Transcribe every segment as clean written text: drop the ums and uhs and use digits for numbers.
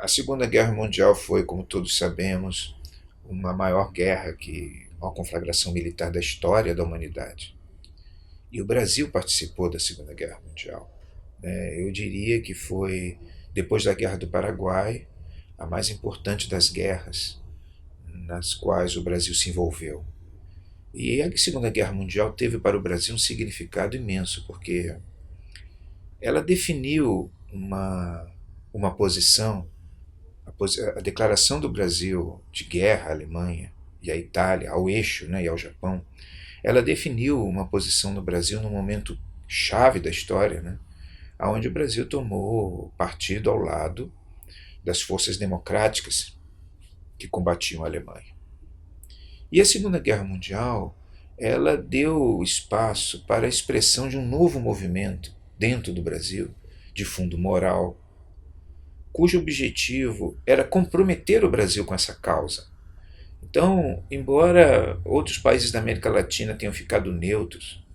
A Segunda Guerra Mundial foi, como todos sabemos, uma maior maior conflagração militar da história da humanidade. E o Brasil participou da Segunda Guerra Mundial. Eu diria que foi, depois da Guerra do Paraguai, a mais importante das guerras nas quais o Brasil se envolveu. E a Segunda Guerra Mundial teve para o Brasil um significado imenso, porque ela definiu uma posição, a declaração do Brasil de guerra à Alemanha e à Itália, ao eixo, né, e ao Japão. Ela definiu uma posição no Brasil num momento chave da história, né, onde o Brasil tomou partido ao lado das forças democráticas que combatiam a Alemanha. E a Segunda Guerra Mundial, ela deu espaço para a expressão de um novo movimento dentro do Brasil, de fundo moral, cujo objetivo era comprometer o Brasil com essa causa. Então, embora outros países da América Latina tenham ficado neutros,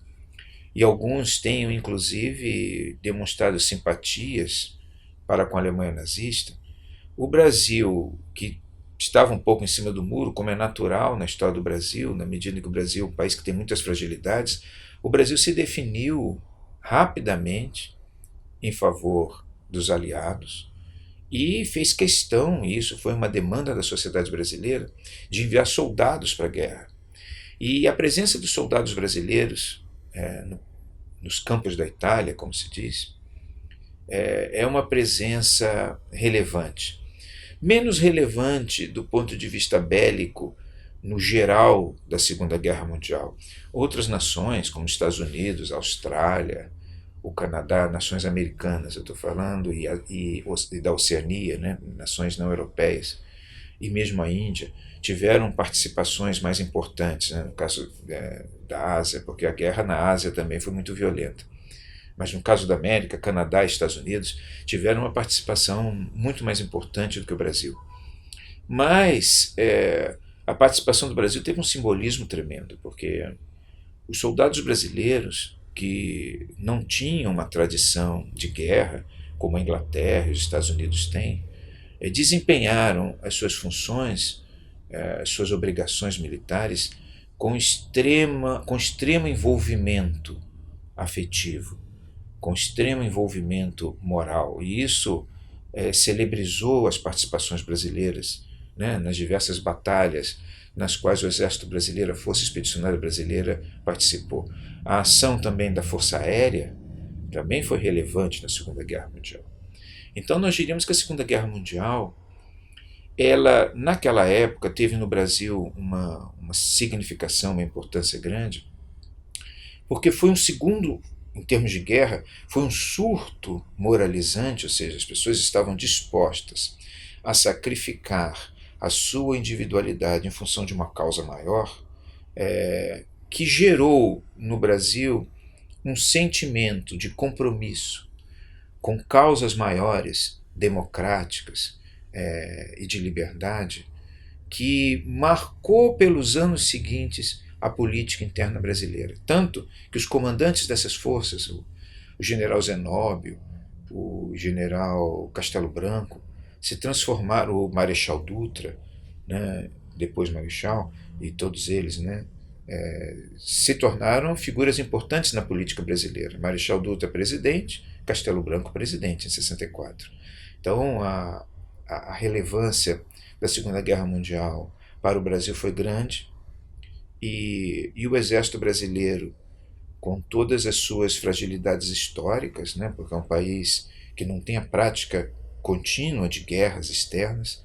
e alguns tenham inclusive demonstrado simpatias para com a Alemanha nazista, o Brasil, que estava um pouco em cima do muro, como é natural na história do Brasil, na medida em que o Brasil é um país que tem muitas fragilidades, o Brasil se definiu rapidamente em favor dos aliados e fez questão, e isso foi uma demanda da sociedade brasileira, de enviar soldados para a guerra. E a presença dos soldados brasileiros nos campos da Itália, como se diz, é uma presença relevante. Menos relevante do ponto de vista bélico, no geral da Segunda Guerra Mundial. Outras nações, como Estados Unidos, Austrália, o Canadá, nações americanas, eu estou falando, e da Oceania, né, nações não europeias, e mesmo a Índia, tiveram participações mais importantes, né, no caso da Ásia, porque a guerra na Ásia também foi muito violenta. Mas no caso da América, Canadá e Estados Unidos tiveram uma participação muito mais importante do que o Brasil. Mas a participação do Brasil teve um simbolismo tremendo, porque os soldados brasileiros, que não tinham uma tradição de guerra, como a Inglaterra e os Estados Unidos têm, desempenharam as suas funções, as suas obrigações militares com extremo envolvimento afetivo, com extremo envolvimento moral. E isso celebrizou as participações brasileiras, né, nas diversas batalhas nas quais o Exército Brasileiro, a Força Expedicionária Brasileira participou. A ação também da Força Aérea também foi relevante na Segunda Guerra Mundial. Então nós diríamos que a Segunda Guerra Mundial, ela naquela época teve no Brasil uma significação, uma importância grande, porque foi um segundo, em termos de guerra, foi um surto moralizante, ou seja, as pessoas estavam dispostas a sacrificar a sua individualidade em função de uma causa maior, que gerou no Brasil um sentimento de compromisso com causas maiores, democráticas e de liberdade, que marcou pelos anos seguintes a política interna brasileira. Tanto que os comandantes dessas forças, o general Zenóbio, o general Castelo Branco, se transformaram, o Marechal Dutra, né, depois Marechal, e todos eles, né, se tornaram figuras importantes na política brasileira. Marechal Dutra presidente, Castelo Branco presidente em 64. Então a relevância da Segunda Guerra Mundial para o Brasil foi grande, e o Exército Brasileiro, com todas as suas fragilidades históricas, né, porque é um país que não tem a prática contínua de guerras externas,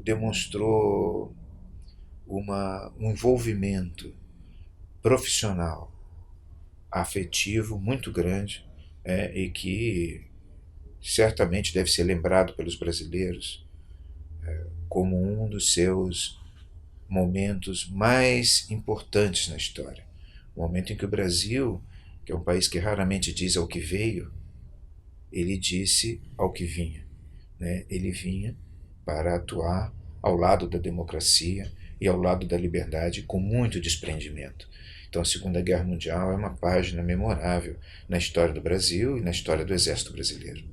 demonstrou um envolvimento profissional, afetivo muito grande, e que certamente deve ser lembrado pelos brasileiros como um dos seus momentos mais importantes na história. O momento em que o Brasil, que é um país que raramente diz ao que veio, ele disse ao que vinha. Né? Ele vinha para atuar ao lado da democracia e ao lado da liberdade com muito desprendimento. Então a Segunda Guerra Mundial é uma página memorável na história do Brasil e na história do Exército Brasileiro.